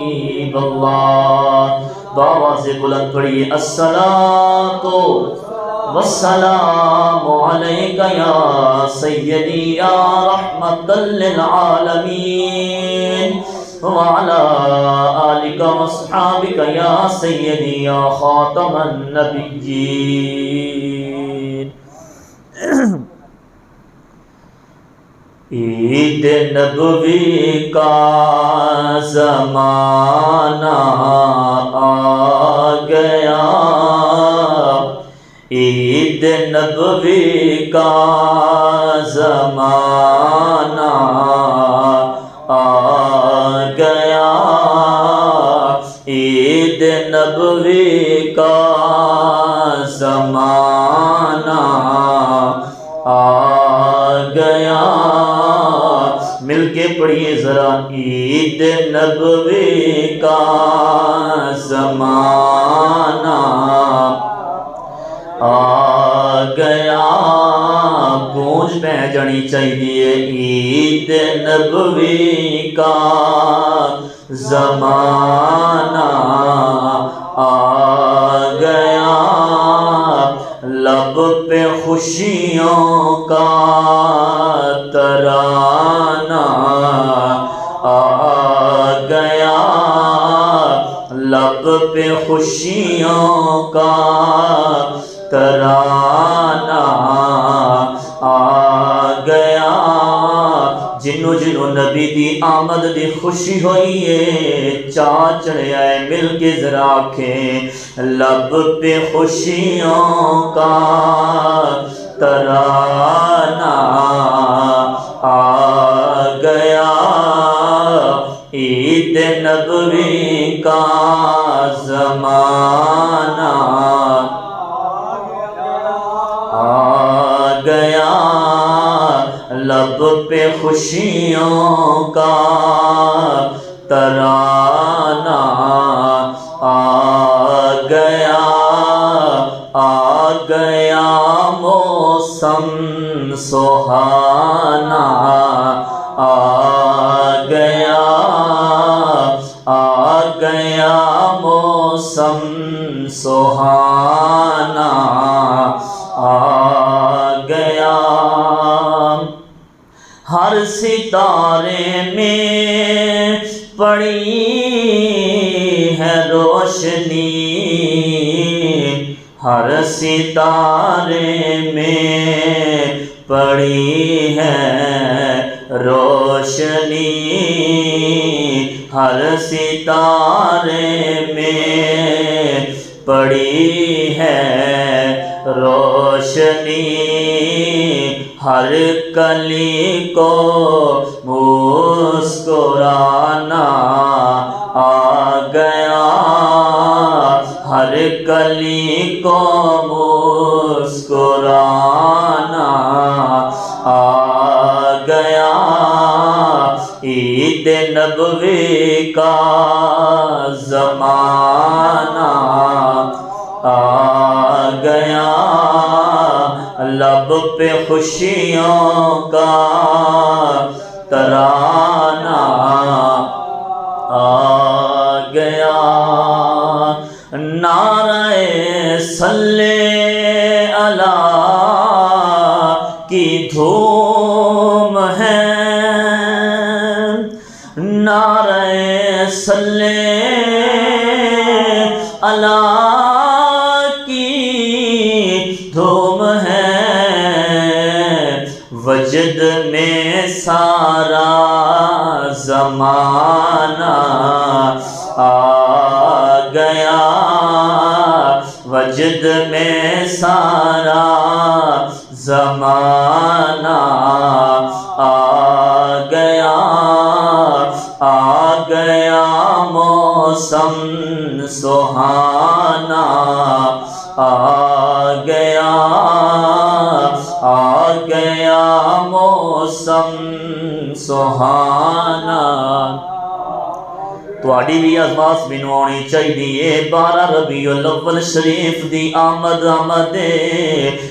اللہ دعویٰ سے بلند پڑھیے الصلاۃ والسلام علیکہ یا سیدی یا رحمت للعالمین وعلی آلک واصحابک یا سیدی یا خاتم النبیین۔ عید نبوی کا زمانہ آ گیا، عید نبوی کا زمانہ آ گیا، عید نبوی کا زمانہ آ گیا۔ مل کے پڑھیے ذرا، عید نبوی کا زمانہ آ گیا۔ گونج پہ جانی چاہیے، عید نبوی کا زمانہ آ گیا، لب پہ خوشیوں کا ترانہ آ گیا، لب پہ خوشیوں کا ترانہ آ گیا۔ جنوں جنوں نبی دی آمد دی خوشی ہوئی ہے، چاہ چڑھیا ہے، مل کے ذرا آکھیں لب پہ خوشیوں کا ترانہ آ گیا، عید نبوی کا زمانہ آ گیا، لب پہ خوشیوں کا ترانہ آ گیا، آ گیا موسم سہانا آ گیا، آ گیا موسم سہانا آ گیا۔ ہر ستارے میں پڑی ہے روشنی، ہر ستارے میں پڑی ہے روشنی، ہر ستارے میں پڑی ہے روشنی، ہر کلی کو مسکرانا آ گیا، ہر کلی کو مسکرانا آ گیا، عید نبوی کا زمانہ آ گیا، لب پہ خوشیوں کا ترانہ آ گیا۔ نعرہ صلی اللہ کی دھوم ہے، نعرہ صلی اللہ کی دھوم ہے، وجد میں سارا زمانہ آ گیا، وجد میں سارا زمانہ آ گیا، آ گیا موسم سہانا آ گیا، آ گیا موسم سہانا۔ تواڈی بھی آواز مینوں آنی چاہیے، 12 ربیع الاول شریف دی آمد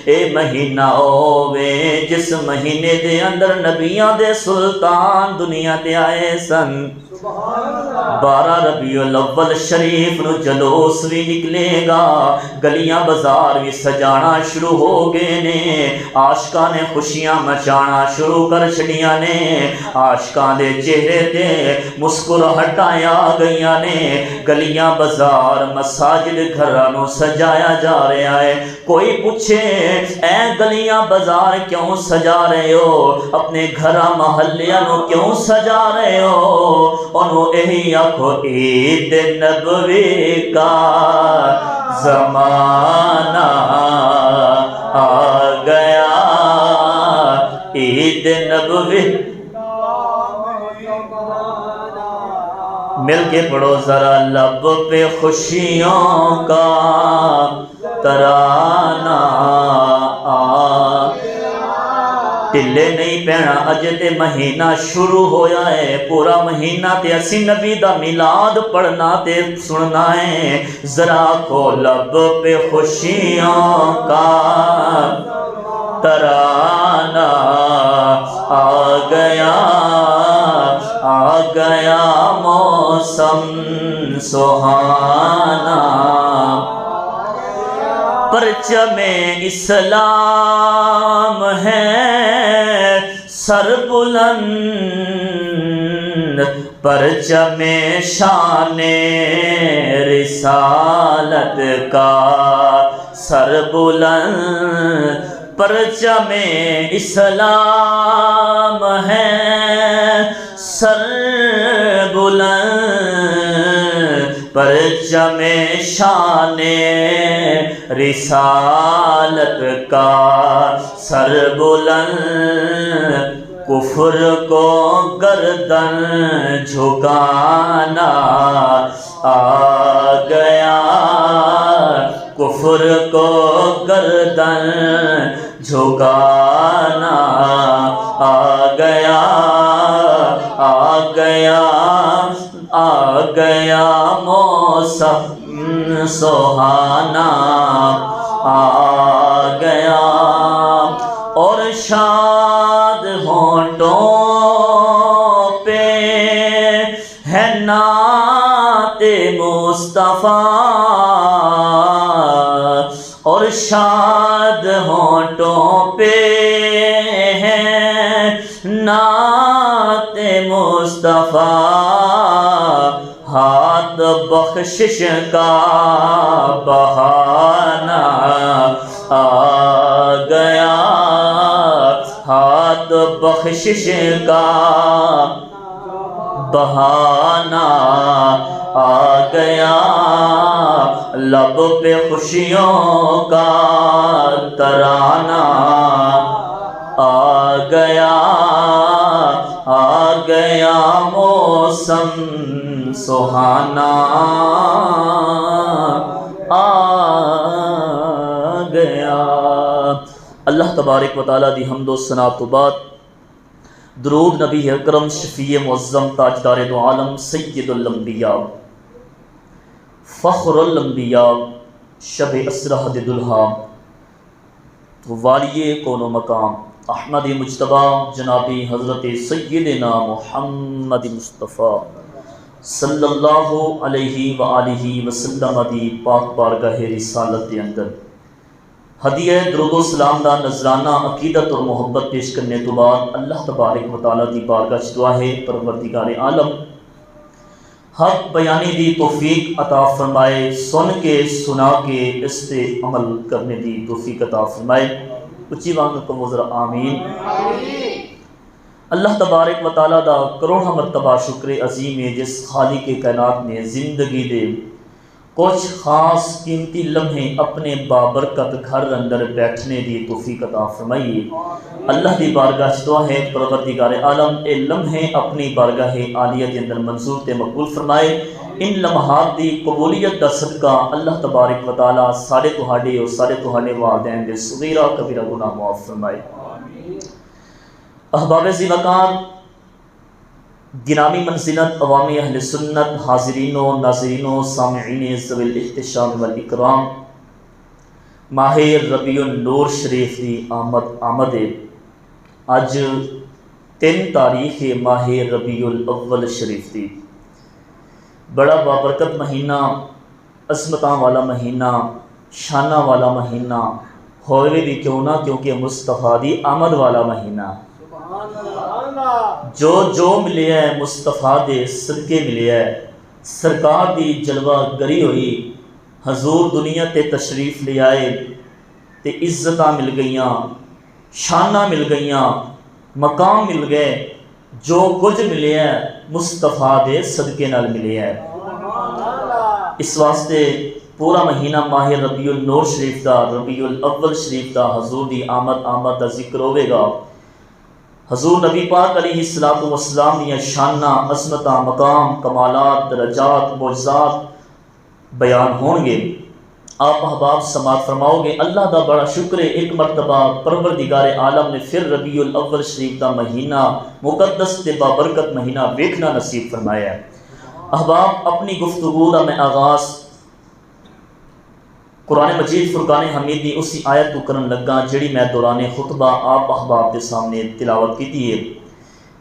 اے مہینہ ہووے جس مہینے دے اندر نبیاں دے سلطان دنیا تے آئے سن۔ 12 ربیع الاول شریف نو جلوس بھی نکلے گا، گلیاں بازار بھی سجانا شروع ہو گئے نے، عاشقاں نے خوشیاں مچانا شروع کر چھڑیاں نے، عاشقاں دے چہرے تے مسکراہٹاں آ گئیاں نے، گلیاں بازار مساجد گھراں نو سجایا جا رہا ہے۔ کوئی پوچھے اے گلیاں بازار کیوں سجا رہے ہو، اپنے گھراں محلیاں نو کیوں سجا رہے ہو، انہوں یہی آکھو عید نبوی کا زمانہ آ گیا، عید نبوی مل کے پڑھو ذرا، لب پہ خوشیوں کا ترانہ ٹلے نہیں پینا، اجے تے مہینہ شروع ہویا ہے، پورا مہینہ تے اسی نبی دا میلاد پڑھنا تے سننا ہے، ذرا کھو لب پہ خوشیوں کا ترانہ آ گیا، آ گیا موسم سہانا، پرچم اسلام ہے سر بلند، پرچم شان رسالت کا سر بلند، پرچم اسلام ہے سر بلند، پرچم شان رسالت کا سر بلند، کفر کو گردن جھکانا آ گیا، کفر کو گردن جھکانا آ گیا، آ گیا، آ گیا موسم سہانا آ گیا، اور شاد ہونٹوں پہ ہے نعت مصطفیٰ، اور شاد ہونٹوں پہ ہے نعت مصطفیٰ، ہاتھ بخشش کا بہانہ آ گیا، ہاتھ بخشش کا بہانہ آ گیا، لب پہ خوشیوں کا ترانہ آ گیا، آ گیا موسم سہانا آ گیا۔ اللہ تبارک و تعالیٰ دی حمد و ثنا تو بعد درود نبی اکرم شفیع معظم تاجدار دو عالم سید الانبیاء فخر الانبیاء شب اسرہ دلہا والی کون و مقام احمد مجتبی جنابی حضرت سیدنا محمد مصطفیٰ صلی اللہ علیہ وآلہ وسلم دی پاک بارگاہ رسالت کے اندر ہدیہ درود و سلام دا نذرانہ عقیدت اور محبت پیش کرنے تو بعد اللہ تبارک و تعالیٰ دی بارگاہ دعا ہے پروردگار عالم حق بیانی دی توفیق عطا فرمائے، سن کے سنا کے اس پہ عمل کرنے دی توفیق عطا فرمائے، اچھی وانگ کو ذرا آمین۔ اللہ تبارک و تعالیٰ دا کروڑا مرتبہ شکر عظیم ہے جس خالق کائنات نے زندگی دے کچھ خاص قیمتی لمحے اپنے بابرکت گھر اندر بیٹھنے دی توفیق عطا فرمائیے۔ اللہ دی بارگاہ دعا ہے پروردگار عالم اے لمحے اپنی بارگاہ عالیہ کے اندر منظور تے مقبول فرمائے، ان لمحات دی قبولیت دا صدقہ اللہ تبارک و تعالیٰ سارے تہاڈے اور سارے تہاڈے والدین دے صغیرہ کبیرہ گناہ معاف فرمائے۔ احباب ذی مقام، گرامی منزلت عوامی اہل سنت، حاضرین و ناظرین و سامعین ذوی الاحتشام والاکرام، ماہ ربیع النور شریف دی آمد اج 3 تاریخ ماہ ربیع الاول شریف دی بڑا بابرکت مہینہ، عظمتاں والا مہینہ، شانہ والا مہینہ ہوئے بھی کیوں نہ، کیونکہ مصطفیٰ دی آمد والا مہینہ۔ جو ملے ہے مصطفیٰ دے صدقے ملے ہے، سرکار دی جلوہ گری ہوئی، حضور دنیا تے تشریف لے آئے تے عزتاں مل گئیاں، شانہ مل گئیاں، مقام مل گئے، جو کچھ ملے ہے مصطفیٰ دے صدقے نال ملے ہے۔ اس واسطے پورا مہینہ ماہ ربیع النور شریف دا، ربیع الاول شریف دا حضور دی آمد دا ذکر ہوئے گا۔ حضور نبی پاک علیہ السلام دیا شانہ، عظمتاں، مقام، کمالات، درجات، معجزات بیان ہوں گے۔ آپ احباب سماعت فرماؤ گے، اللہ دا بڑا شکر ہے، ایک مرتبہ پروردگار عالم نے پھر ربیع الاول شریف دا مہینہ مقدس تے بابرکت مہینہ ویکھنا نصیب فرمایا ہے۔ احباب اپنی گفتگو دا میں آغاز قرآن مجید فرقان حمید دی اسی آیت کو کرن لگا جڑی میں دوران خطبہ آپ احباب کے سامنے تلاوت کی ہے۔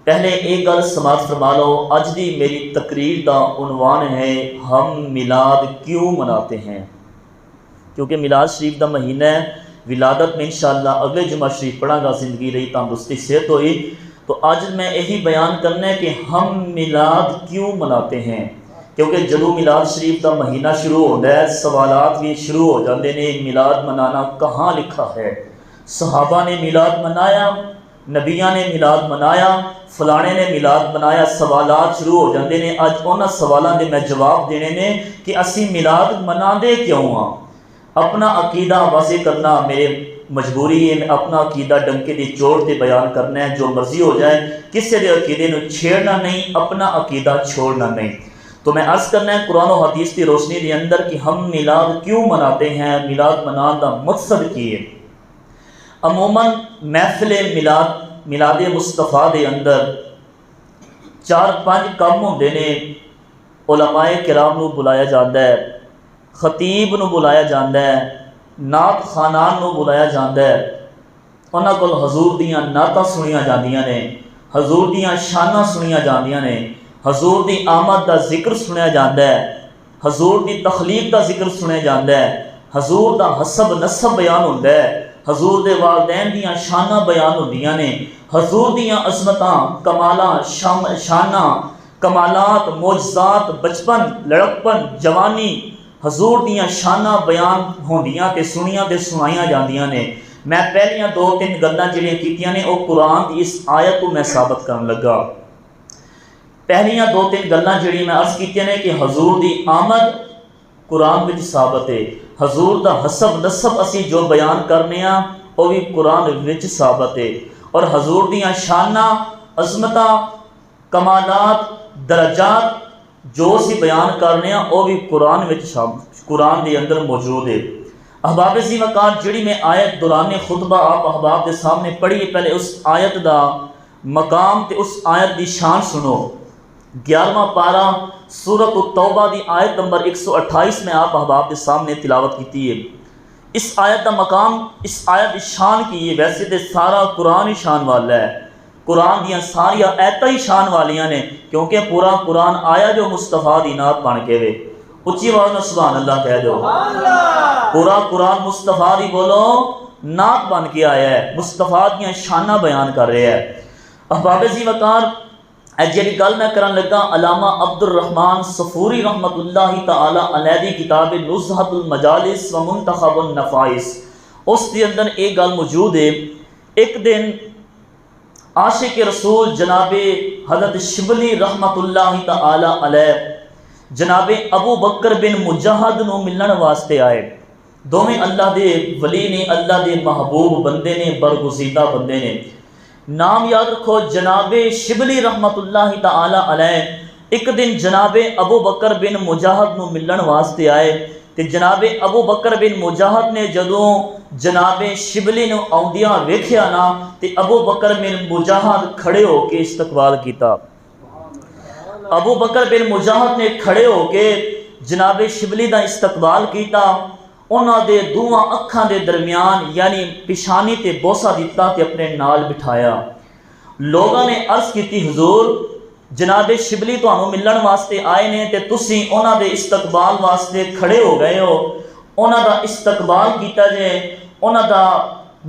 پہلے ایک گل سماعت فرما لو، اج دی میری تقریر دا عنوان ہے ہم میلاد کیوں مناتے ہیں، کیونکہ میلاد شریف دا مہینہ ہے، ولادت میں انشاءاللہ اگلے جمعہ شریف پڑھاں گا، زندگی رہی تندرستی صحت ہوئی، تو آج میں یہی بیان کرنا ہے کہ ہم میلاد کیوں مناتے ہیں۔ کیونکہ جدو میلاد شریف کا مہینہ شروع ہوتا ہے، سوالات بھی شروع ہو جاتے ہیں، میلاد منانا کہاں لکھا ہے؟ صحابہ نے میلاد منایا، نبیاں نے میلاد منایا، فلانے نے میلاد منایا، سوالات شروع ہو جاتے ہیں۔ اج انہاں سوالاں دے میں جواب دینے نے کہ اسی میلاد مناندے کیوں ہاں۔ اپنا عقیدہ واضح کرنا میرے مجبوری ہے، میں اپنا عقیدہ ڈنکے دی چوٹ تے بیان کرنا ہے، جو مرضی ہو جائے، کسی دے عقیدے نو چھیڑنا نہیں، اپنا عقیدہ چھوڑنا نہیں۔ تو میں عرض کرنا ہے قرآن و حدیث کی روشنی دے اندر کہ ہم میلاد کیوں مناتے ہیں، میلاد منان دا مقصد کی ہے۔ عموماً محفل میلاد مصطفیٰ دے اندر 4-5 کام ہوندے نے۔ علماء کرام نو بلایا جاتا ہے، خطیب نو بلایا جاتا ہے، نعت خانان نو بلایا جاتا ہے، انہاں کول حضور دیاں نعتاں سنیاں جاندیاں نے، حضور دیاں شاناں سنیاں جاندیاں نے، حضور دی آمد دا ذکر سنیا جاتا ہے، حضور دی تخلیق دا ذکر سنیا جاتا ہے، حضور دا حسب نسب بیان ہوتا ہے، حضور دے والدین دیاں شاناں بیان ہوندیاں نے، حضور دیاں عظمتاں، کمالاں، شاناں، کمالات، معجزات، بچپن، لڑکپن، جوانی، حضور دیاں شاناں بیان ہوندیاں تے سنیاں تے سنائیاں جاندیاں نے۔ میں پہلیاں 2-3 گلاں جڑیاں کیتیاں نے، او قرآن دی اس آیت کو میں ثابت کرن لگا۔ پہلیاں 2-3 گلاں جڑی میں عرض کیتیاں نے کہ حضور دی آمد قرآن وچ ثابت ہے، حضور دا حسب نسب اسی جو بیان کرنے ہاں وہ بھی قرآن وچ ثابت ہے، اور حضور دیاں شاناں، عظمتاں، کمالات، درجات جو اسی بیان کرنے ہاں وہ بھی قرآن دے اندر موجود ہے۔ احباب سی وقار جڑی میں آیت دوران خطبہ آپ احباب دے سامنے پڑھی، پہلے اس آیت دا مقام تے اس آیت دی شان سنو۔ 11واں پارہ سورۃ التوبہ دی آیت نمبر 128 میں آپ احباب کے سامنے تلاوت کیتی ہے۔ اس آیت کا مقام، اس آیت کی شان کی ہے، ویسے تو سارا قرآن ہی شان والا ہے، قرآن دیاں ساری آیتاں ہی شان والیاں نے، کیونکہ پورا قرآن آیا جو مصطفیٰ دی نعت بن کے وے۔ اچھی آواز میں سبحان اللہ کہہ دو۔ پورا قرآن مصطفیٰ دی بولو نعت بن کے آیا ہے، مصطفیٰ دیاں شاناں بیان کر رہے ہیں۔ احباب ذی وقار جیڑی گل میں کرن لگا، علامہ عبد الرحمن صفوری رحمۃ اللہ تعالی علیہ دی کتاب نزہۃ المجالس و منتخب النفائس، اس کے اندر ایک گل موجود ہے۔ ایک دن عاشق رسول جناب حضرت شبلی رحمۃ اللہ تعالی علیہ جناب ابو بکر بن مجاہد نو ملن واسطے آئے۔ دونوں اللہ دے ولی نے، اللہ دے محبوب بندے نے، برگزیدہ بندے نے۔ نام یاد رکھو، جناب شبلی رحمۃ اللہ تعالی علیہ ایک دن جناب ابو بکر بن مجاہد نو ملن واسطے آئے، تے جناب ابو بکر بن مجاہد نے جدوں جناب شبلی نو آؤندیاں ویکھیا نا، تے ابو بکر بن مجاہد کھڑے ہو کے استقبال کیتا۔ ابو بکر بن مجاہد نے کھڑے ہو کے جناب شبلی دا استقبال کیتا، انہاں دے دوواں اکھاں دے درمیان یعنی پیشانی تے بوسہ دیتا تے اپنے نال بٹھایا۔ لوگاں نے عرض کیتی، حضور جناب شبلی تانوں ملن واسطے آئے نے تے تسی انہاں دے استقبال واسطے کھڑے ہو گئے ہو، انہاں دا استقبال کیتا جے، انہاں دا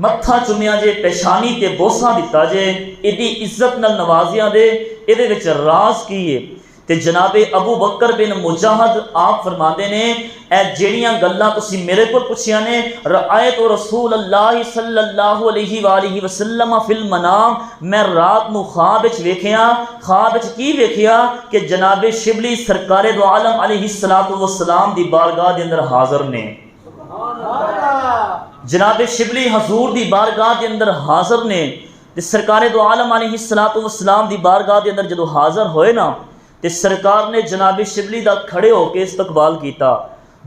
متھا چومیا جے، پیشانی تے بوسا دیتا جے، ایڈی عزت نال نوازیاں دے، ایدے وچ راز کی ہے؟ تے جناب ابو بکر بن مجاہد آپ فرماندے نے اے جیڑیاں گلاں تسی میرے کول پوچھیاں نے، رأیت رسول اللہ صلی اللہ علیہ وآلہ وسلم فی المنام، میں رات نو خواب وچ ویکھیا، خواب وچ کی ویکھیا کہ جناب شبلی سرکار دو عالم علیہ الصلوۃ والسلام دی بارگاہ دے اندر حاضر نے۔ جناب شبلی حضور دی بارگاہ دے اندر حاضر نے تے سرکار دو عالم علیہ الصلوۃ والسلام دی بارگاہ دے اندر جدو حاضر ہوئے نا تے سرکار نے جناب شبلی دا کھڑے ہو کے استقبال کیتا،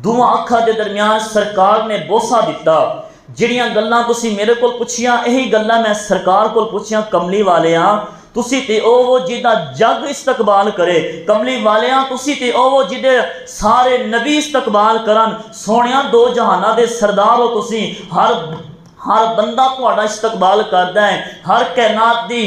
دوواں اکھاں دے درمیان سرکار نے بوسا دیتا۔ جڑیاں گلاں تسی میرے کول پوچھیاں یہی گلاں میں سرکار کول پوچھیاں، کملی والیاں تسی تے او جیدا جگ استقبال کرے، کملی والیاں تسی تے او جدے سارے نبی استقبال کرن، سونیاں دو جہاناں دے سردار ہو تسی، ہر بندہ تہاڈا استقبال کردا ہے، ہر کائنات دی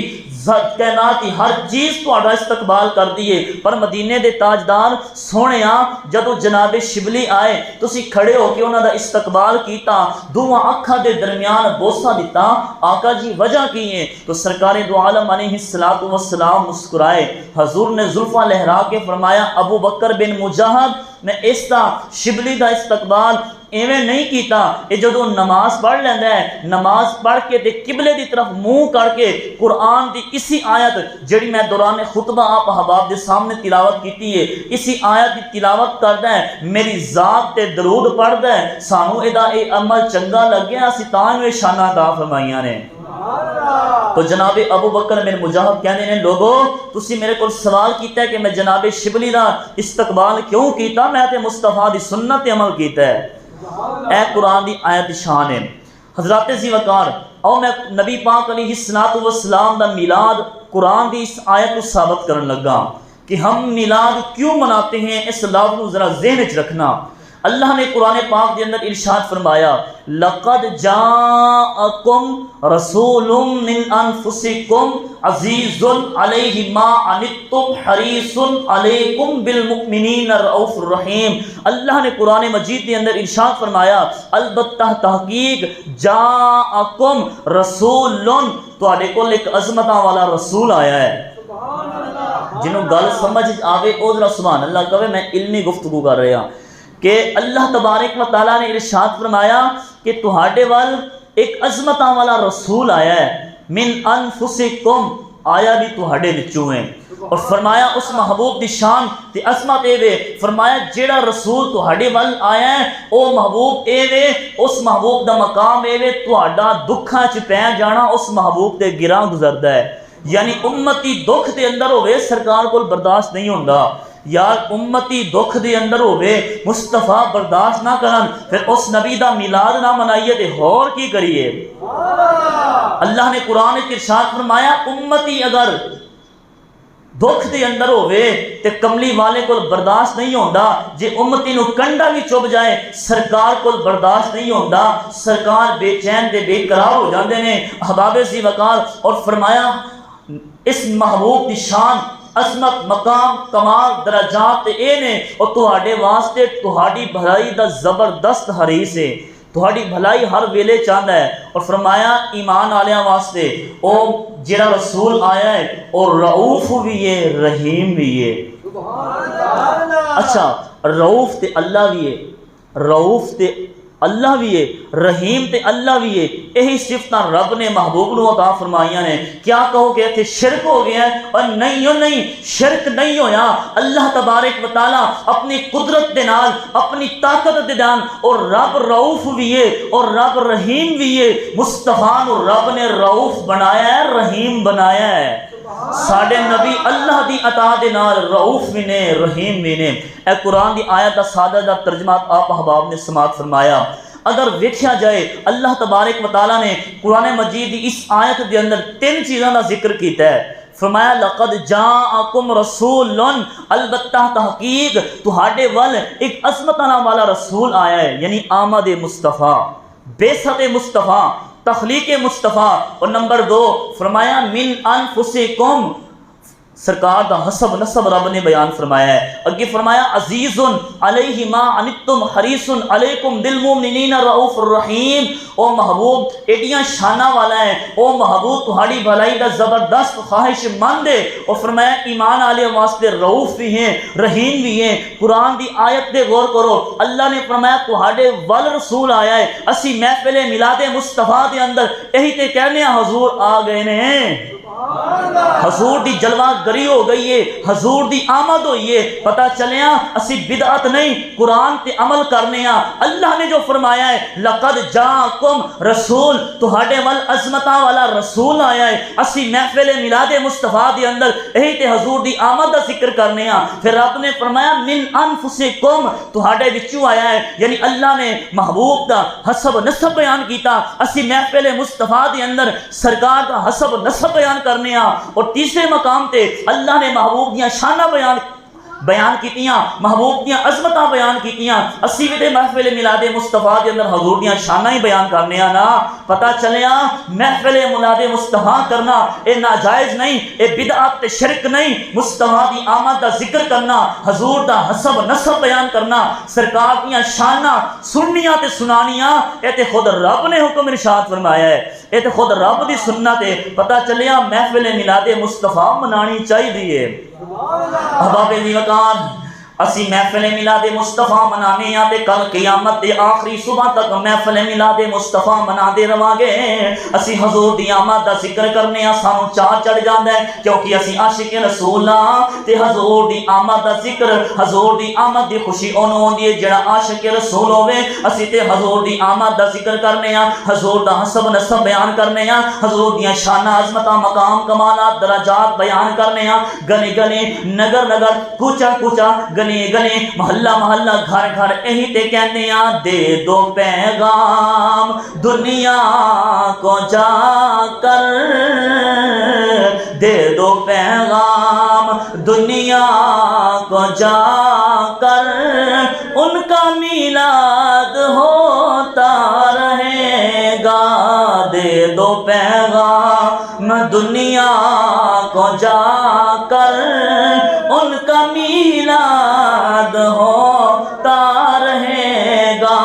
ہر چیز تہاڈا استقبال کر دیے، پر مدینے دے تاجدار سونیا جدو جناب شبلی آئے تسی کھڑے ہو کے انہاں دا استقبال کیتا، دوواں اکھاں دے درمیان بوسا دیتا، آقا جی وجہ کی ہے؟ تو سرکار دو عالم علیہ الصلوۃ والسلام مسکرائے، حضور نے زلفاں لہرا کے فرمایا ابو بکر بن مجاہد میں اس دا شبلی دا استقبال ایویں نہیں کیتا، یہ جدو نماز پڑھ لیندہ ہے، نماز پڑھ کے تے قبلے دی طرف منہ کر کے قرآن دی اسی آیت جڑی میں دوران خطبہ آپ احباب دے سامنے تلاوت کیتی ہے، اسی آیت دی تلاوت کردا ہے، میری ذات تے درود پڑھدا ہے، سانو ادا اے عمل چنگا لگیا، اسی تاں نو شاناں عطا فرمائیاں نے۔ تو جناب ابو بکر بن مجاہد کہنے نے لوگو تسی میرے کو سوال کیتا ہے کہ میں جناب شبلی دا استقبال کیوں کیتا، میں تے مصطفیٰ دی سنت تے عمل کیتا ہے، اے قرآن دی آیت شان ہے۔ حضرات ذی وقار او میں نبی پاک علیہ الصلوۃ والسلام دا میلاد قرآن دی اس آیت کو ثابت کرن لگا کہ ہم میلاد کیوں مناتے ہیں، اس لفظ کو ذرا ذہن وچ رکھنا۔ اللہ نے قرآن پاک کے اندر ارشاد فرمایا لقد جاءکم رسول من انفسکم عزیز علیہ ما عنتم حریص علیکم بالمؤمنین رؤوف الرحیم۔ اللہ نے قرآن مجید کے اندر ارشاد فرمایا البتہ تحقیق جاءکم رسول، تواڈے کول ایک عظمتاں والا رسول آیا ہے۔ جنہوں گل سمجھ آوے او ذرا سبحان اللہ کہے، میں علمی گفتگو کر رہا کہ اللہ تبارک و تعالیٰ نے ارشاد فرمایا کہ تہاڈے وال ایک عظمتاں والا رسول آیا ہے، من انفسکم، آیا بھی تہاڈے وچوں ہے، اور فرمایا اس محبوب دی شان تے عظمت اے وے، فرمایا جیڑا رسول تہاڈے وال آیا ہے او محبوب اے وے، اس محبوب دا مقام اے وے تہاڈا دکھاں چ پے جانا اس محبوب تے گراں گزردا ہے، یعنی امتی دکھ دے اندر ہوئے سرکار کول برداشت نہیں ہوندا، یار امتی دکھ دے اندر ہوئے مصطفیٰ برداشت نہ کرن پھر اس نبی دا میلاد نہ منائیے تے اور کی کریے۔ اللہ نے قرآن کے ارشاد فرمایا امتی اگر دکھ دے اندر ہوئے تے کملی والے کو برداشت نہیں ہوندا، جے امتی نو کنڈا بھی چوب جائے سرکار کو برداشت نہیں ہوندا، سرکار بے چین دے بے قرار ہو جاندے نے احباب ذی وقار، اور فرمایا اس محبوب دی شان عظمت مقام کمال درجات اے نے، اور تہاڈے واسطے تہاڈی بھلائی دا زبردست حریص ہے، تہاڈی بھلائی ہر ویلے چاہندا ہے، اور فرمایا ایمان والیاں واسطے او جڑا رسول آیا ہے اور رؤوف بھی ہے رحیم بھی ہے۔ اچھا رؤوف تے اللہ بھی ہے، رؤوف تے اللہ بھی ہے، رحیم تے اللہ بھی ہے، یہی صفتاں رب نے محبوب نو عطا فرمائیاں نے۔ کیا کہو گے کہ شرک ہو گیا ہے؟ اور نہیں شرک نہیں ہویا، اللہ تبارک و تعالی اپنی قدرت دے نال اپنی طاقت دے نال، اور رب رؤوف بھی ہے اور رب رحیم بھی ہے، مصطفیٰ نو رب نے رؤوف بنایا ہے رحیم بنایا ہے، ساڈے نبی اللہ دی عطا دے نال رؤوف بھی نے رحیم بھی نے۔ اے قرآن دی آیت دا سادہ دا ترجمہ آپ احباب نے سماعت فرمایا۔ اگر ویکھیا جائے اللہ تبارک و تعالیٰ نے قرآن مجید دی اس آیت دے اندر تین چیزاں دا ذکر کیتا ہے، فرمایا لقد جاءکم رسول، البتہ تحقیق تہاڈے ول ایک عظمتاں والا رسول آیا ہے، یعنی آمد مصطفیٰ، بعثت مصطفیٰ، تخلیق مصطفیٰ، اور نمبر دو فرمایا من انفسکم، سرکار دا حسب نسب رب نے بیان فرمایا ہے. اگے فرمایا عزیز علیہ ما عنتم حریص علیکم بالمؤمنین رؤوف الرحیم. او محبوب ایڈیاں شانہ والا ہے، او محبوب تہاڑی بھلائی دا زبردست خواہش مند ہے. اور فرمایا ایمان والے واسطے رؤوف بھی ہیں، رحیم بھی ہیں. قرآن دی آیت دے غور کرو، اللہ نے فرمایا تہاڑے ول رسول آیا ہے. اسی محفل میلاد مصطفیٰ دے اندر یہی تے کہنے حضور آ گئے نے، حضور دی جلوہ گری ہو گئی ہے، حضور دی آمد ہوئی ہے. پتہ چلیا اسی بدعت نہیں، قرآن تے عمل کرنے ہاں. اللہ نے جو فرمایا ہے لقد جاءکم رسول، تہاڈے ول عظمتاں والا رسول آیا ہے. اسی محفل میلاد مصطفیٰ دے اندر یہی تے حضور دی آمد دا ذکر کرنے ہاں. پھر رب نے فرمایا من انفسکم، تہاڈے وچوں آیا ہے. یعنی اللہ نے محبوب دا حسب نسب بیان کیتا. اسی محفل مصطفیٰ دے اندر سرکار دا حسب نسب بیان کرنے ہاں. اور تیسرے مقام تے اللہ نے محبوب دیاں شانہ بیان کیتیاں، محبوب دیاں عظمتاں بیان کیتیاں. اسی بھی تے محفل میلاد مصطفیٰ دے اندر حضور دیاں شانہ ہی بیان کرنے ہاں نا. پتہ چلیا محفل میلاد مصطفیٰ کرنا اے ناجائز نہیں، اے بدعت تے شرک نہیں. مصطفیٰ دی آمد دا ذکر کرنا، حضور دا حسب نسب بیان کرنا، سرکار دیاں شانہ سننیاں تے سنانیاں، اے تے خود رب نے حکم ارشاد فرمایا ہے، اے تے خود رب دی سنت ہے. پتہ چلیا محفل میلاد مصطفیٰ منانی چاہیے. احباب دی وقار اسی محفل میلاد مصطفیٰ منانے ہیں تے کل قیامت دے آخری صبح تک محفل میلاد مصطفیٰ منا دے رواں گے. اسی حضور دی آمد دا ذکر کرنے ہاں، سانو چاہ چڑھ جاندا ہے کیونکہ اسی عاشق رسول ہاں. تے حضور دی آمد دا ذکر، حضور دی آمد دی خوشی اونوں ہوندی ہے جڑا عاشق رسول ہوے. اسی تے حضور دی آمد دا ذکر کرنے ہاں، حضور دا حسب نسب بیان کرنے ہاں، حضور دیاں شانہ عظمتاں مقام کمالات درجات بیان کرنے ہاں. گلی گلی نگر نگر کوچا کوچا گلی گلی محلہ محلہ گھر گھر یہی تے کہنے ہاں دے دو پیغام دنیا کو جا کر، دے دو پیغام دنیا کو جا کر، ان کا میلاد ہوتا رہے گا. دے دو پیغام دنیا کو جا کر، ان کا میلاد ہوتا رہے گا.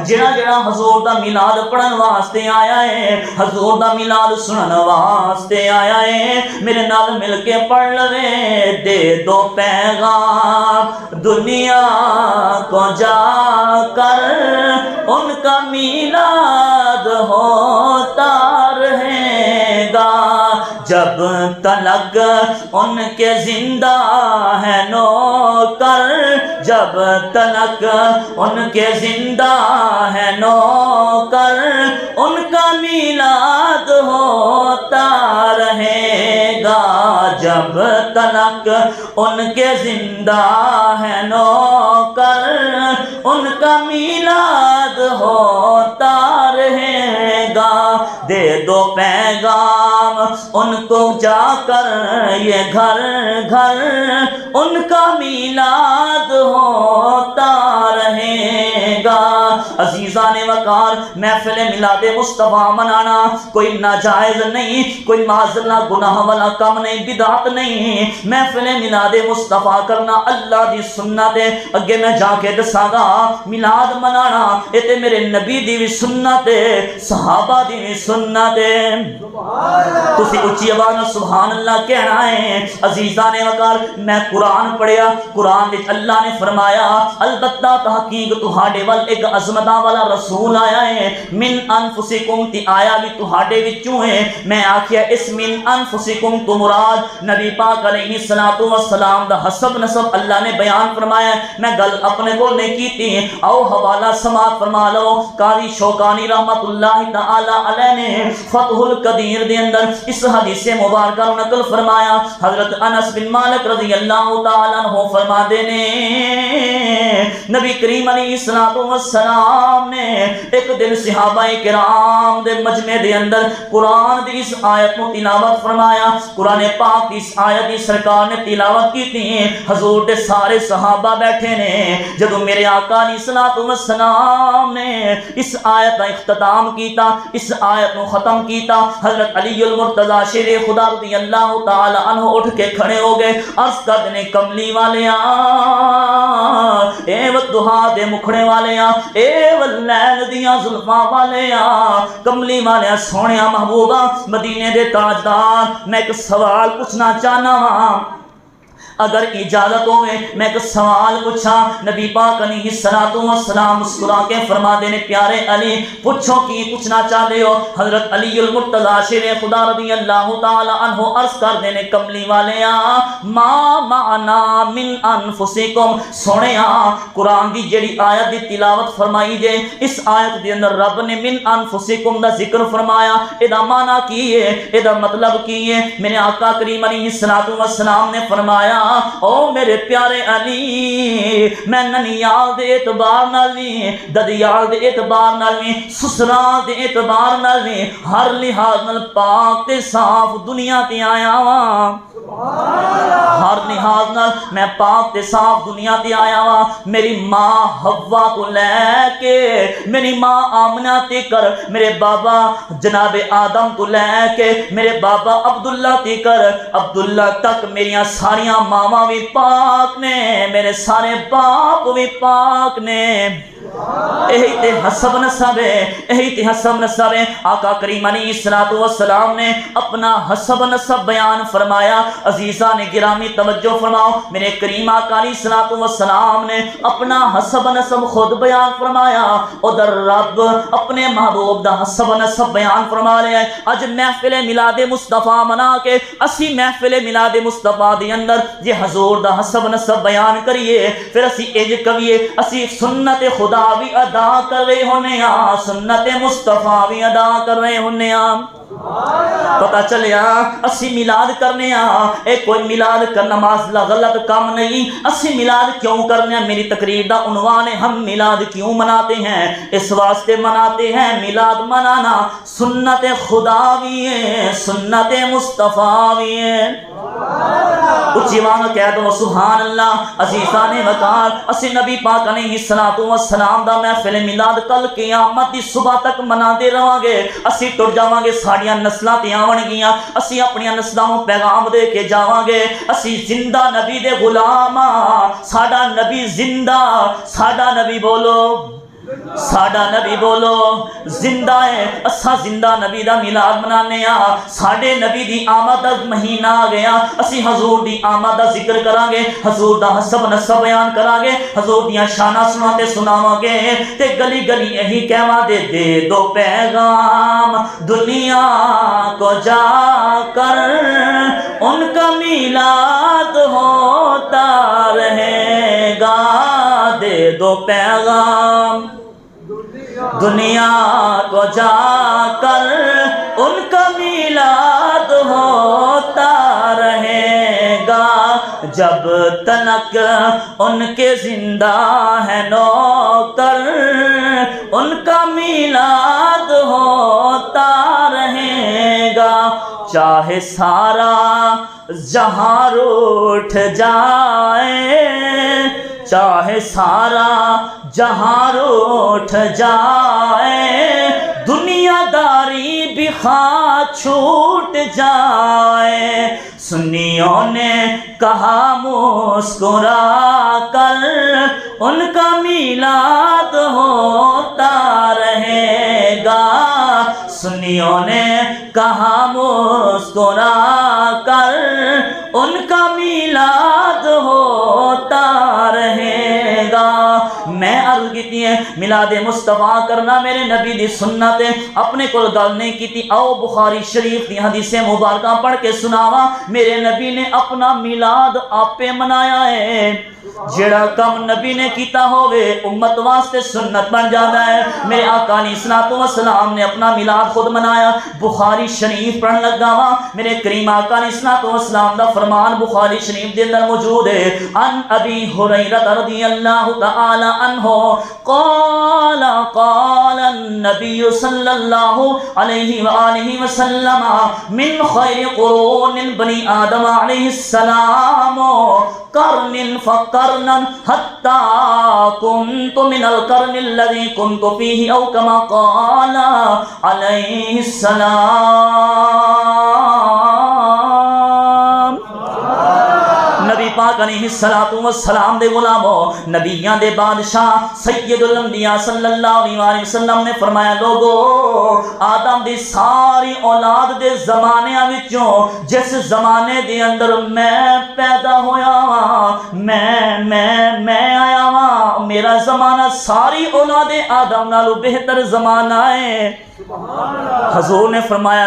جڑا جڑا حضور دا میلاد پڑھن واسطے آیا ہے، حضور دا میلاد سنن واسطے آیا ہے، میرے نال مل کے پڑھ لوے دے دو پیغام دنیا کو جا کر، ان کا میلاد ہوتا رہے گا. جب تلک ان کے زندہ ہے نوکر، جب تلک ان کے زندہ ہے نوکر، ان کا میلاد ہوتا رہے گا. جب تلک ان کے زندہ ہے نوکر، ان کا میلاد ہوتا رہے گا. دے دو پیغام ان کو جا کر، یہ گھر گھر ان کا میلاد ہوتا رہے گا. عزیزان وقار محفل میلاد مصطفیٰ منانا کوئی ناجائز نہیں، کوئی معذلہ گناہ والا کم نہیں، بدعت نہیں. محفل میلاد مصطفیٰ کرنا اللہ دی سنت ہے. اگے میں جا کے دساں گا میلاد منانا اے تے میرے نبی دی بھی سنت ہے، صحابہ دی بھی سنت ہے. تسی اچھی آواز میں سبحان اللہ کہنا ہے. عزیزان وقار میں قرآن پڑھیا، قرآن وچ اللہ نے فرمایا البتہ تحقیق تہاڈے ول ایک عظمتاں والا رسول آیا ہے. من انفسکم تی آیا بھی تہاڈے وچوں ہے. میں آکھیا اس من انفسکم تو مراد نبی پاک علیہ الصلوۃ والسلام دا حسب نسب اللہ نے بیان فرمایا ہے. میں گل اپنے کو نہیں کیتی، او حوالہ سماعت فرما لو. قاضی شوکانی رحمت اللہ تعالی علیہ نے فتح القدیر دے اندر اس حدیث مبارکہ نقل فرمایا. حضرت انس بن مالک رضی اللہ تعالیٰ عنہ فرما دے نے نبی کریم علیہ السلام نے ایک دن صحابہ کرام دے مجمع دے اندر قرآن دی اس آیت کو تلاوت فرمایا. قرآن پاک کی اس آیت دی سرکار نے تلاوت کی تھی. حضور دے سارے صحابہ بیٹھے نے. جدو میرے آقا علیہ السلام نے اس آیت کا اختتام کیتا, اس آیت کو ختم کیتا, حضرت علی المرتضی شیر خدا رضی اللہ تعالی عنہ اٹھ کے کھڑے ہو گئے. عرض کر دینے کملی والیاں, اے ودہا دے مکھڑے والیاں, اے واللیل دیاں زلفاں والیاں, کملی والیاں, سونیاں محبوبہ, مدینے دے تاجدار, میں ایک سوال پوچھنا چاہنا ہاں, اگر اجازت ہوئے میں ایک سوال پوچھا. نبی پاک علیہ السلام مسکرا کے فرما دینے پیارے علی پوچھو کی پوچھنا چاہتے ہو. حضرت علی المرتضی شیر خدا رضی اللہ تعالی عنہ عرض کر دینے کملی والیاں, ما معنا من انفسکم, سونیا قرآن دی جڑی آیت دی تلاوت فرمائی جے, اس آیت دی اندر رب نے من انفسکم دا ذکر فرمایا. ادا معنی کی ہے, ادا مطلب کی ہے. میرے آقا کریم علیہ السلام نے فرمایا او میرے پیارے علی, میں ننیال دے اعتبار نال وی, ددیال دے اعتبار نال وی, سسرال دے اعتبار نال وی, ہر لحاظ نال پاک تے صاف دنیا تے آیا ہاں. ہر لحاظ نال میں پاک تے صاف دنیا تے آیا ہاں. میری ماں حوا کو لے کے, میری ماں آمنہ تے کر, میرے بابا جناب آدم تو لے کے میرے بابا عبداللہ تے کر, عبداللہ تک میریاں ساریاں ماما بھی پاک نے, میرے سارے باپ بھی پاک نے. یہی تے حسب نسب ہے, یہی تے حسب نسب ہے. آقا کریم علیہ السلام نے اپنا حسب نسب بیان فرمایا. عزیزان گرامی توجہ فرماؤ, میرے کریم آقا علیہ السلام نے اپنا حسب نسب خود بیان فرمایا, ادھر رب اپنے محبوب دا حسب نسب بیان فرما رہے ہیں. اج محفل میلاد مصطفیٰ منا کے اسی محفل میلاد مصطفیٰ دے اندر جے حضور دا حسب نسب بیان کریے, پھر اسی اج کہیے اسی سنت خدا بھی ادا کر رہے ہونے ہاں, سنت مصطفیٰ بھی ادا کر رہے ہونے ہاں. پتہ چلیا اسی میلاد کرنے ہاں, اے کوئی میلاد کرنا نماز غلط کام نہیں. اسی میلاد کیوں کرنے ہیں, میری تقریر دا عنوان ہے ہم میلاد کیوں مناتے ہیں. اس واسطے مناتے ہیں, میلاد منانا سنت خدا بھی ہے, سنت مصطفیٰ بھی ہے. اچھی مانگ کہہ دو سبحان اللہ. عزیزان وقار, اسی نبی پاک علیہ السلام دا محفل میلاد کل قیامت دی صبح تک منا دے رہاں گے. اسی ٹر جاواں گے, ساڑیاں نسلاں تے آون گیاں, اسی اپنی نسلاں نوں پیغام دے کے جاواں گے. اسی زندہ نبی دے غلام, ساڈا نبی زندہ, ساڈا نبی بولو, ساڈا نبی بولو زندہ ہے. اساں زندہ نبی دا میلاد منانے ہاں. ساڈے نبی دی آمد دا مہینہ آ گیا, اسی حضور دی آمد دا ذکر کران گے, حضور دا حسب نسب بیان کران گے, حضور دیاں شاناں سناتے سناواں گے. تے گلی گلی یہی کہواں دے, دے دو پیغام دنیا کو جا کر, ان کا میلاد ہوتا رہے گا. دے دو پیغام دنیا کو جا کر, ان کا میلاد ہوتا رہے گا. جب تلک ان کے زندہ ہے نوکر, ان کا میلاد ہوتا رہے گا. چاہے سارا جہاں روٹھ جائے, چاہے سارا جہاں روٹھ جائے, دنیا داری بھی خواہ چھوٹ جائے. سنیوں نے کہا مسکرا کر, ان کا میلاد ہوتا رہے گا. سنیوں نے کہا مسکرا کر, ان کا میلاد ہوتا رہے گا. میں عرض کیتی ہے میلاد مصطفیٰ کرنا میرے نبی دی سنت ہے، اپنے کول گل نہیں کیتی، آؤ بخاری شریف دی حدیث مبارکہ پڑھ کے سناوا، میرے نبی نے اپنا میلاد آپے منایا ہے۔ جڑا کم نبی نے کیتا ہوئے امت واسطے سنت بن جاتا ہے۔ میرے آقا علیہ الصلوۃ والسلام نے اپنا میلاد خود منایا۔ بخاری شریف پڑھن لگا وا، میرے کریم آقا علیہ الصلوۃ والسلام دا فرمان بخاری شریف دے اندر موجود ہے۔ ان ابی ہریرہ رضی اللہ تعالی عنہ قال قال النبی صلی اللہ علیہ وآلہ وسلم من خیر قرون بنی آدم علیہ السلام قرن فقرنا حتى كنت من القرن الذي كنت فيه او كما قال عليه السلام۔ نبی پاک علیہ السلام دے غلامو، نبیان دے بادشاہ سید الانبیاء صلی اللہ علیہ وسلم نے فرمایا لوگو آدم دی ساری اولاد دے زمانے وچوں جس زمانے دے اندر میں پیدا ہویا ہاں، میں آیا ہاں، میرا زمانہ ساری اولاد آدم نالو بہتر زمانہ ہے۔ حضور نے فرمایا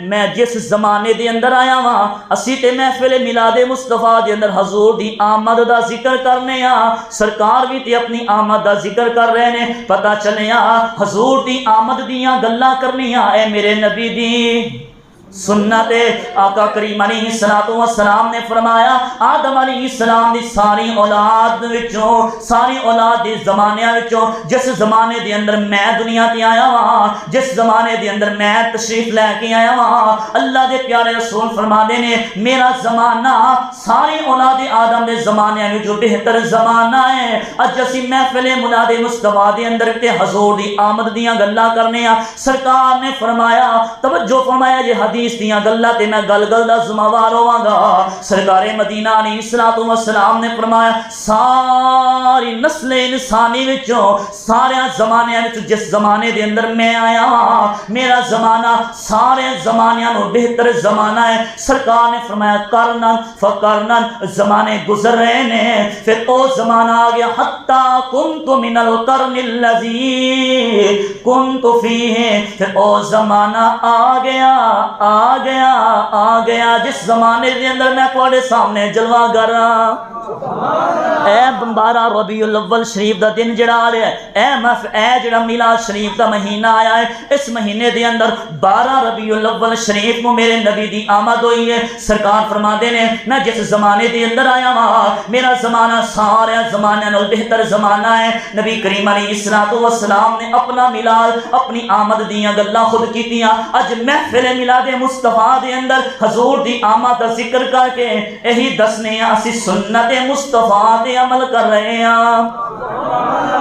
میں جس زمانے دے اندر آیا ہاں، اسی تے محفل میلاد مصطفیٰ دے اندر حضور دی آمد دا ذکر کرنے ہاں، سرکار بھی تے اپنی آمد دا ذکر کر رہے نے، پتہ چلے حضور دی آمد دیاں گلاں کرنیاں اے میرے نبی دی سنت۔ آقا کریم علیہ السلام نے فرمایا آدم علیہ السلام دی ساری اولاد وچوں، ساری اولاد دی زمانے وچوں جس زمانے دے اندر میں دنیا تے آیا ہاں، جس زمانے دے اندر میں تشریف لے کے آیا ہاں، اللہ دے پیارے رسول فرماتے نے میرا زمانہ ساری اولاد آدم دے زمانے وچوں بہتر زمانہ ہے۔ اج اسی محفل میلاد مصطفیٰ دے اندر تے حضور دی آمد دیاں گلاں کرنے ہاں۔ سرکار نے فرمایا توجہ فرمایا جے حدیث دیاں گلاں تے میں گل دا ذمہ وار ہوواں گا۔ سرکار مدینہ علیہ الصلوۃ والسلام نے فرمایا ساری نسل انسانی وچوں سارے زمانے وچ جس زمانے دے اندر میں آیا ہاں، میرا زمانہ سارے زمانیاں نوں بہتر زمانہ ہے۔ سرکار نے فرمایا کرنن فقرنن زمانے گزر رہے نے، پھر او زمانہ آ گیا حتی کنت من القرن الذی کنت فیہ، پھر او زمانہ آ گیا جس زمانے دے اندر میں تواڈے سامنے جلوہ گر اے 12 ربیع الاول شریف دا دن جڑا آ رہا ہے، اے جڑا میلاد شریف دا مہینہ آیا ہے، اس مہینے دے اندر 12 ربیع الاول شریف کو میرے نبی دی آمد ہوئی ہے۔ سرکار فرماتے نے میں جس زمانے دے اندر آیا ہاں، میرا زمانہ سارے زمانے نال بہتر زمانہ ہے۔ نبی کریم علیہ الصلوۃ والسلام نے اپنا میلاد اپنی آمد دیاں گلاں خود کیتیاں۔ اج محفل میلاد مصطفیٰ دے اندر حضور دی آمد دا ذکر کر کے یہی دسنے اسی سنت مصطفیٰ دے عمل کر رہے ہیں۔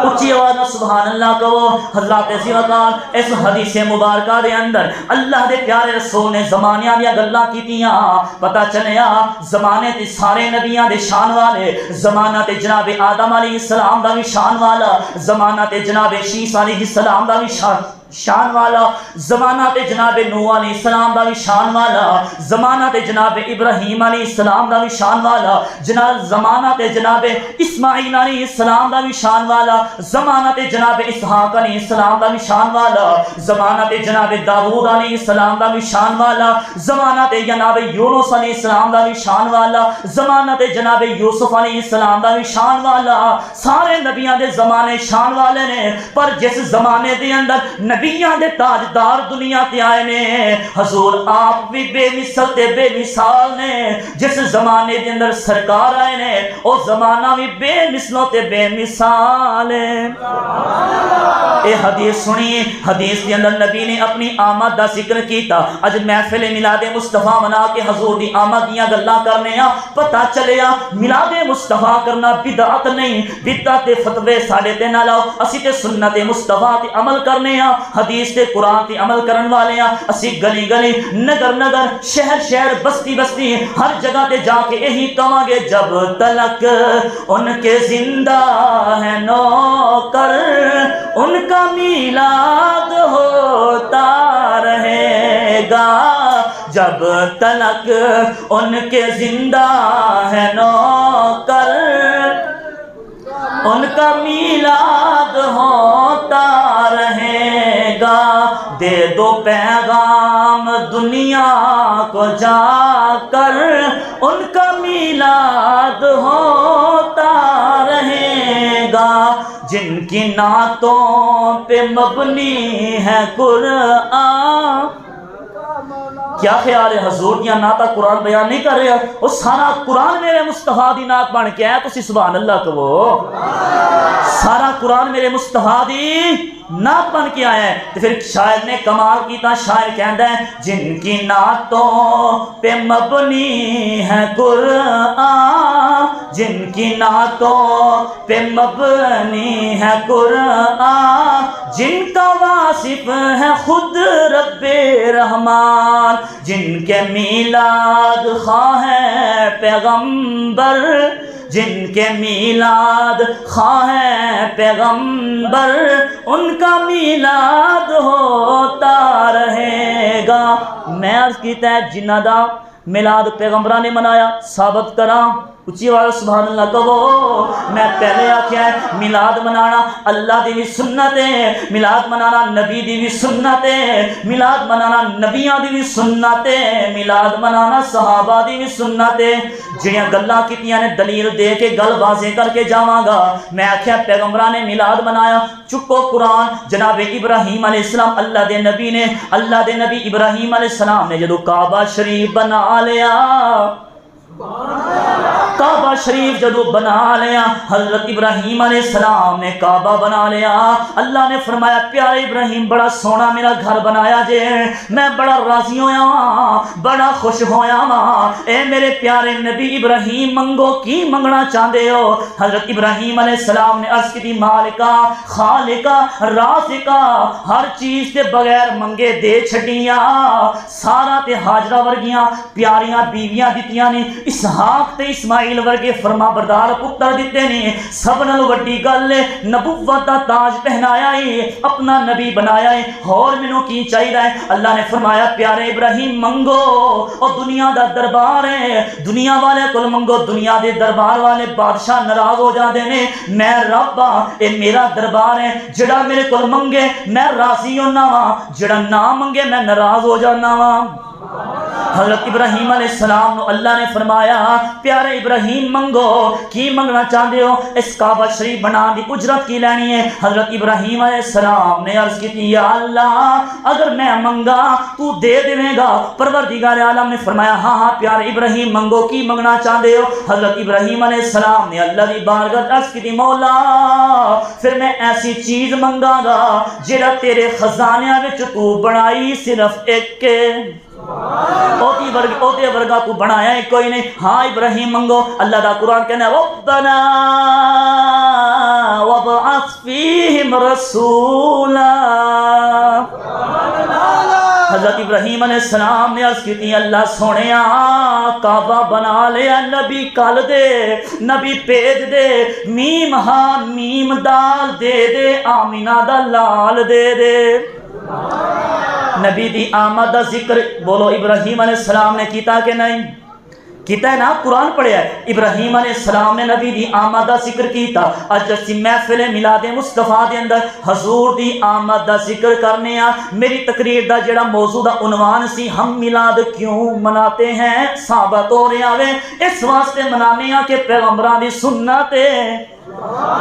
اچھی آواز میں سبحان اللہ کہو۔ حضرات عزیزان اس حدیث مبارکہ دے اندر اللہ دے پیارے رسول نے زمانیاں دیا گلاں کیتیاں، پتہ چلیا زمانے تے سارے نبیاں دے شان والے، زمانہ تے جناب آدم علیہ السلام دا بھی شان والا، زمانہ تے جناب عیسیٰ علیہ السلام دا بھی شان والا، زمانہ تے جناب نوح علیہ السلام دا بھی شان والا، زمانہ تے جناب ابراہیم علیہ السلام دا بھی شان والا، زمانہ تے جناب اسماعیل علیہ السلام دا بھی شان والا، زمانہ تے جناب اسحاق علیہ السلام دا بھی شان والا، زمانہ تے جناب داؤد علیہ السلام دا بھی شان والا، زمانہ تے جناب یونس علیہ السلام دا بھی شان والا، زمانہ تے جناب یوسف علیہ السلام دا بھی شان والا۔ سارے نبیاں دے زمانے شان والے نے، پر جس زمانے دے اندر نبیاں دے تاجدار دنیا تے آئے نے، حضور آپ بھی بے مثل تے بے مثال نے۔ جس زمانے دے اندر سرکار آئے نے او زمانہ بھی بے مثلوں تے بے مثال ہے۔ اے حدیث سنی، حدیث دے اندر نبی نے اپنی آمد دا ذکر کیتا۔ اج محفل میلاد مصطفیٰ منا کے حضور دی آمد دیاں گلاں کرنے آ، پتہ چلیا میلاد مصطفیٰ کرنا بدعت نہیں، بدعت دے فتوے ساڈے تے نہ لاؤ، اسی تے سنت مصطفیٰ تے عمل کرنے آ، حدیث تے قرآن تے عمل کرن والے آ۔ اسی گلی گلی نگر نگر شہر شہر بستی بستی ہر جگہ تے جا کے یہی کہاں گے جب تلک ان کے زندہ ہے نوکر ان کا میلاد ہوتا رہے گا، جب تلک ان کے زندہ ہے نوکر ان کا میلاد دو پیغام دنیا کو جا کر، ان کا میلاد ہوتا رہے گا، جن کی نعتوں پہ مبنی ہے قرآن۔ کیا خیال ہے حضور دیا نعتہ قرآن بیان نہیں کر رہا؟ وہ سارا قرآن میرے مصطفیٰ دی نعت بن کے ہے، تسی سبحان اللہ کہو۔ سارا قرآن میرے مصطفیٰ دی نعت بن کے آیا ہے۔ تو پھر شاعر نے کمال کیتا، شاعر کہندا ہے جن کی نعتوں پہ مبنی ہے قرآن، جن کی نعتوں پہ مبنی ہے قرآن، جن کا واصف ہے خود رب رحمان، جن کے میلاد خواہ ہے پیغمبر، جن کے میلاد خواہ ہے پیغمبر، ان کا میلاد ہوتا رہے گا۔ میں عرض کیتا ہے جنہ دا میلاد پیغمبرہ نے منایا ثابت کراں، اچھی آواز سبحان اللہ کہو۔ میں پہلے آکھیا ہے میلاد منانا اللہ دی بھی سنت ہے، میلاد منانا نبی دی بھی سنت ہے، میلاد منانا نبیاں دی بھی سنت ہے، میلاد منانا صحابہ دی بھی سنت ہے۔ جڑیاں گلاں کیتیاں نے دلیل دے کے گل واضح کر کے جاواں گا۔ میں آکھیا پیغمبراں نے میلاد منایا، چکو قرآن جناب ابراہیم علیہ السلام اللہ دے نبی نے، اللہ دے نبی ابراہیم علیہ السلام نے جدو کعبہ شریف بنا لیا، کعبہ شریف جدو بنا لیا، حضرت ابراہیم علیہ السلام نے کعبہ بنا لیا، اللہ نے فرمایا پیارے ابراہیم بڑا سونا میرا گھر بنایا جے، میں بڑا راضی ہویا ہاں، بڑا خوش ہویا ہاں، اے میرے پیارے نبی ابراہیم منگو کی منگنا چاہتے ہو؟ حضرت ابراہیم علیہ السلام نے عرض کی تھی مالکا خالقا رازقا، ہر چیز کے بغیر منگے دے چھٹیاں، سارا تے ہاجرہ ورگیاں پیاریاں بیویاں دیتیاں نے، اسحاق تے اسماعیل ورگے فرما بردار پتر دیتے نے، سب نال وڈی گل ہے نبوت دا تاج پہنایا ہے، اپنا نبی بنایا ہے، اور مینوں کی چاہیے ہے؟ اللہ نے فرمایا پیارے ابراہیم منگو، اور دنیا دا دربار ہے، دنیا والے کول منگو، دنیا دے دربار والے بادشاہ ناراض ہو جاندے نے، میں رب ہاں، اے میرا دربار ہے، جڑا میرے کول منگے میں راضی ہونا وا، جڑا نہ منگے میں ناراض ہو جانا وا۔ حضرت ابراہیم علیہ السلام نو اللہ نے فرمایا پیارے ابراہیم منگو کی منگنا چاہتے ہو؟ اس کعبہ شریف بنا دی اجرت کی لینی ہے؟ حضرت ابراہیم علیہ السلام نے عرض کی یا اللہ اگر میں منگا تو دے دے گا؟ پروردگار عالم نے فرمایا ہاں ہاں پیارے ابراہیم منگو کی منگنا چاہتے ہو؟ حضرت ابراہیم علیہ السلام نے اللہ دی بارگاہ عرض کی مولا پھر میں ایسی چیز منگا گا جڑا تیرے خزانے وچ تو بنائی صرف ایک کے، اوتے ورگا تو بنایا ہے کوئی نہیں۔ ہاں ابراہیم منگو، اللہ دا قرآن کہنا ہے ربنا وابعث فیہم رسولا۔ حضرت ابراہیم علیہ السلام نے عرض کی تھی اللہ سونیا کعبہ بنا لیا، نبی کل دے، نبی پیج دے، میم ہاں میم دال دے دے، آمینہ دا لال دے دے۔ نبی دی آمد دا ذکر بولو ابراہیم علیہ السلام نے کیتا کہ نہیں کیتا ہے نا؟ قرآن پڑھیا ہے ابراہیم علیہ السلام نے نبی دی آمد دا ذکر کیتا۔ اج اسی محفل میلاد مصطفیٰ دے اندر حضور دی آمد دا ذکر کرنے آ۔ میری تقریر دا جڑا موضوع دا عنوان سی ہم میلاد کیوں مناتے ہیں، ثابت ہو رہا ہے اس واسطے منانے آ کہ پیغمبراں دی سنت ہے،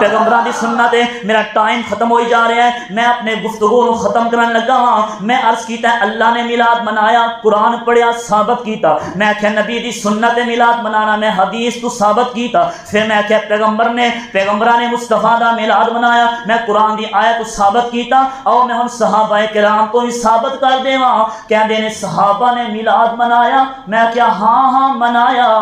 پیغمبران دی سنت ہے۔ میرا ٹائم ختم ہوئی جا رہا ہے، میں اپنے گفتگو کو ختم کرنے لگا ہاں۔ میں عرض کیتا ہے اللہ نے میلاد منایا، قرآن پڑھیا ثابت کیتا، میں کہ نبی دی سنت میلاد منانا، میں حدیث تو ثابت کیتا، پھر میں کہ پیغمبران مصطفیٰ دا میلاد منایا، میں قرآن دی آیت تو ثابت کیتا، اور میں ہن صحابہ کرام تو ہی ثابت کر دیواں کہندے نے صحابہ نے میلاد منایا، میں کیا ہاں ہاں منایا،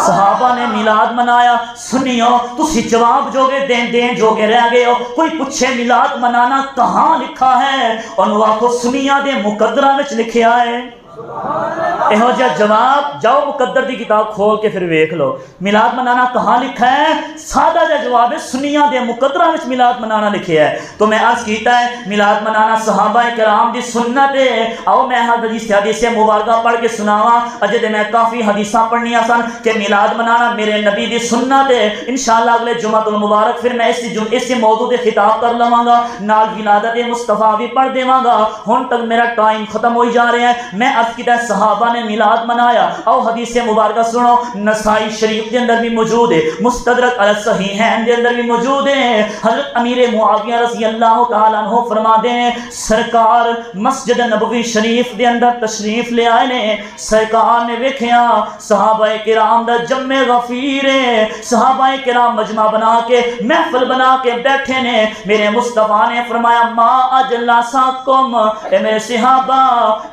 صحابہ نے میلاد منایا۔ سنیو تسی جواب جوگے دین جوگے رہ گئے ہو، کوئی پوچھے میلاد منانا کہاں لکھا ہے، اور آخو سنیا دے مقدرہ وچ لکھیا ہے، یہو جہا جواب جاؤ مقدر دی کتاب کھول کے پھر ویکھ لو میلاد منانا کہاں لکھا ہے. سادہ جہا جواب ہے سنیاں دے مقدرہ وچ میلاد منانا لکھیا ہے. تو میں عرض کیتا ہے میلاد منانا صحابہ کرام دی سنت ہے. آؤ میں حدیث مبارکہ پڑھ کے سناواں. اجے تے میں کافی حدیثاں پڑھنیاں سن کہ میلاد منانا میرے نبی دی سنت ہے. انشاءاللہ اگلے جمعہ المبارک پھر میں اس موضوع تے خطاب کر لواں گا, نال ولادت مصطفیٰ بھی پڑھ دیواں گا. ہن تک میرا ٹائم ختم ہوئی جا رہا ہے. میں عرض کیتا ہے صحابہ نے میلاد منایا. او حدیث مبارکہ سنو, نسائی شریف کے اندر بھی موجود ہے, مستدرک علی الصحیحین کے اندر بھی موجود ہے. حضرت امیر معاویہ رضی اللہ تعالیٰ عنہ فرما دیں سرکار مسجد نبوی شریف دے اندر تشریف لے آئے نے. سرکار نے ویکھیا صحابہ کرام دا جمع غفیر ہے. صحابہ کرام مجمع بنا کے محفل بنا کے بیٹھے نے. میرے مصطفیٰ نے فرمایا ما اجلسکم, اے میرے صحابہ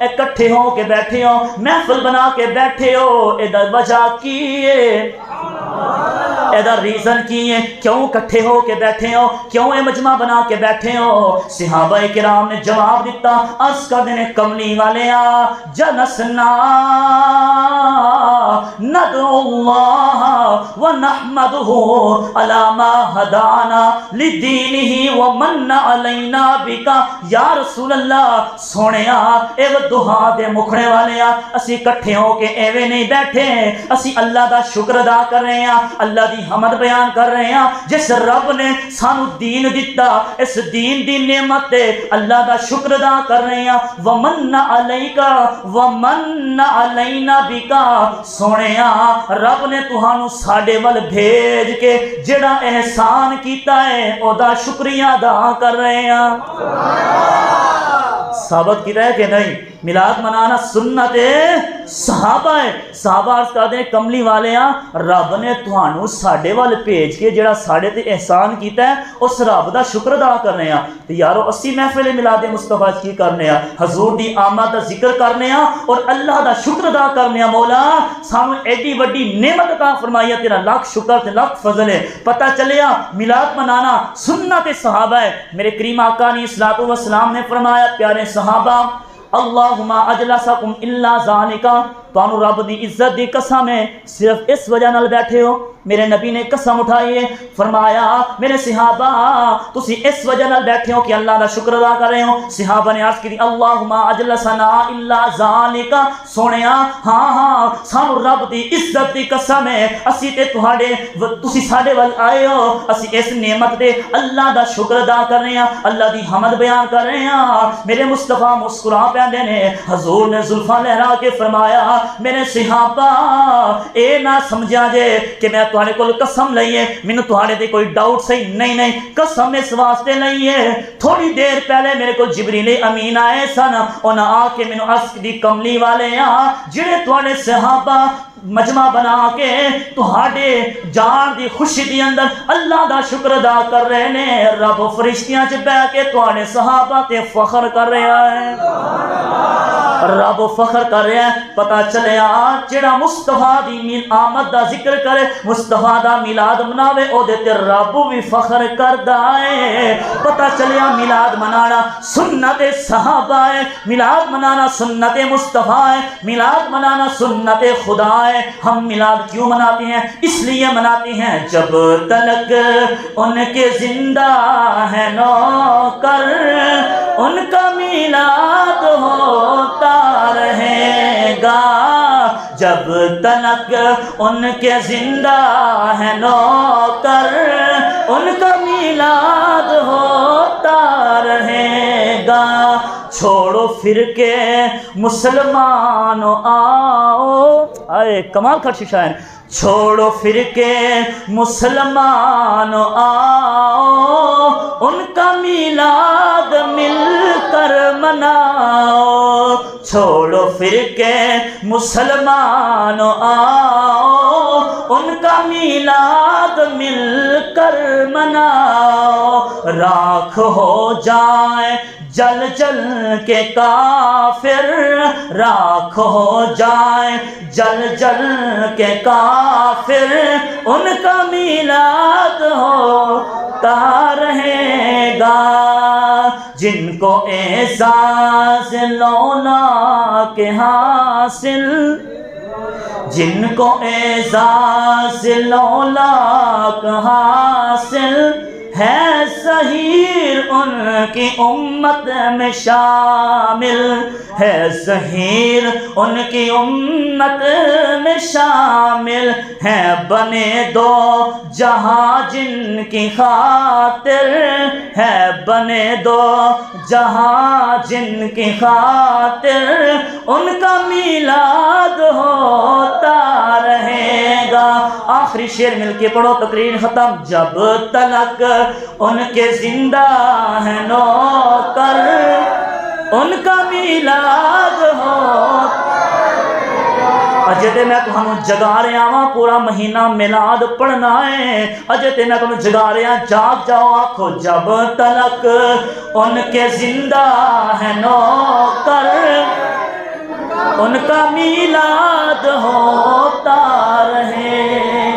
اکٹھے ہو کے بیٹھے ہو, محفل بنا کے بیٹھے ہو, ادھر وجہ کی ہے, ادھر ریزن کی ہے, کیوں کٹھے ہو کے بیٹھے ہو, کیوں اے مجمع بنا کے بیٹھے ہو. صحابہ کرام نے جواب دیتا عرض کر دینے کملی والے جلسنا ندعو اللہ ونحمدہ علی ما ہدانا لدینہ ومن علینا بکا. یا رسول اللہ سونیا اے وہ دعا دے مکھڑے والے اسی کٹھے ہو کے ایویں نہیں بیٹھے, اسی اللہ دا شکر ادا کر رہے ہیں, اللہ دی حمد بیان کر رہے ہیں جس رب نے سانو دین دیتا. اس دین دی نعمت تے اللہ دا شکر ادا کر رہے ہیں. ومن علیکا ومن علینا بکا, سونیا رب نے تہانوں ساڈے ول بھیج کے جڑا احسان کیتا ہے او دا شکریہ ادا کر رہے ہیں. ثابت کیتا ہے کہ نہیں میلاد منانا سنت صحابہ ہے. صحابہ عرض کر دیں کملی والے رب نے تہانوں ساڈے وال بھیج کے جڑا ساڈے تے احسان کیتا ہے اس رب دا شکر ادا کرنے ہیں. تے یارو اسی محفل میلاد مصطفیٰ کی کرنے ہیں, حضور دی آمد دا ذکر کرنے ہیں اور اللہ دا شکر ادا کرنے ہیں. مولا سانو ایڈی وڈی نعمت عطا فرمائی ہے, تیرا لاکھ شکر تے لاکھ فضل ہے. پتہ چلیا میلاد منانا سنت صحابہ ہے. میرے کریم آقا علیہ الصلوۃ والسلام نے فرمایا پیارے صحابہ اللہم اجلسکم الا ذالک, تانوں رب دی عزت دی قسم ہے صرف اس وجہ نال بیٹھے ہو. میرے نبی نے قسم اٹھائی ہے, فرمایا میرے صحابہ تسی اس وجہ نال بیٹھے ہو کہ اللہ دا شکر ادا کر رہے ہو. صحابہ نے عرض کی اللہم اجلسنا الا ذالک, سونیا ہاں ہاں سانو رب دی عزت دی قسم ہے اسی تے تسی ساڈے ول آئے ہو, اسی اس نعمت دے اللہ دا شکر ادا کر رہے ہیں, اللہ دی حمد بیان کر رہے ہیں. میرے مصطفیٰ مسکرا پہ نے, حضور نے زلفاں لہرا کے فرمایا میرے صحابہ اے نہ سمجھا جے کہ میں تہاڈے کول قسم لئیے, مینوں تہاڈے تے کوئی ڈاؤٹ صحیح نہیں نہیں, قسم اس واسطے لئیے تھوڑی دیر پہلے میرے کو جبریل امین آئے سن, انہاں آ کے مینوں عرض دی کملی والے جڑے تہاڈے صحابہ مجمع بنا کے تہاڈے جان دی خوشی دی اندر اللہ دا شکر ادا کر رہے نے, رب فرشتیاں چ بیٹھ کے تہاڈے صحابہ تے فخر کر رہا ہے, رب فخر کر رہا ہے. پتہ چلیا جڑا مصطفیٰ دی آمد دا ذکر کرے, مصطفیٰ دا میلاد مناوے, او دے تے رب بھی فخر کردا ہے. پتہ چلیا میلاد منانا سنت صحابہ ہے, میلاد منانا سنت مصطفیٰ ہے, میلاد منانا سنت خدا ہے. ہم میلاد کیوں مناتے ہیں؟ اس لیے مناتے ہیں جب تلک ان کے زندہ ہے نوکر ان کا میلاد ہوتا رہے گا. جب تلک ان کے زندہ ہے نوکر ان کا میلاد ہوتا رہے گا. چھوڑو فرقے مسلمانوں آؤ, آئے کمال خرچ شاعر, چھوڑو فرقے مسلمانوں آؤ ان کا میلاد مل کر مناؤ. چھوڑو فرقے مسلمانوں آؤ ان کا میلاد مل کر مناؤ. راکھ ہو جائیں جل جل کے کافر, راکھ ہو جائیں جل جل کے کافر ان کا میلاد ہوتا رہے گا. جن کو اعزاز لولا کے حاصل، جن کو اعزاز لولا کے حاصل ہے، ظہیر ان کی امت میں شامل ہے، ظہیر ان کی امت میں شامل ہے، بنے دو جہاں جن کی خاطر ہے، بنے دو جہاں جن کی خاطر ان کا میلاد ہوتا رہے گا۔ آخری شعر مل کے پڑھو، تقریر ختم۔ جب تلک ان کے زندہ ہے نوکر ان کا میلاد ہو۔ اجے تے میں تمہیں جگا رہا ہاں، پورا مہینہ میلاد پڑھنا ہے۔ اجے تے میں تمہیں جگا رہا ہاں، جاگ جاؤ، آکھو جب تلک ان کے زندہ ہے نوکر ان کا میلاد ہوتا رہے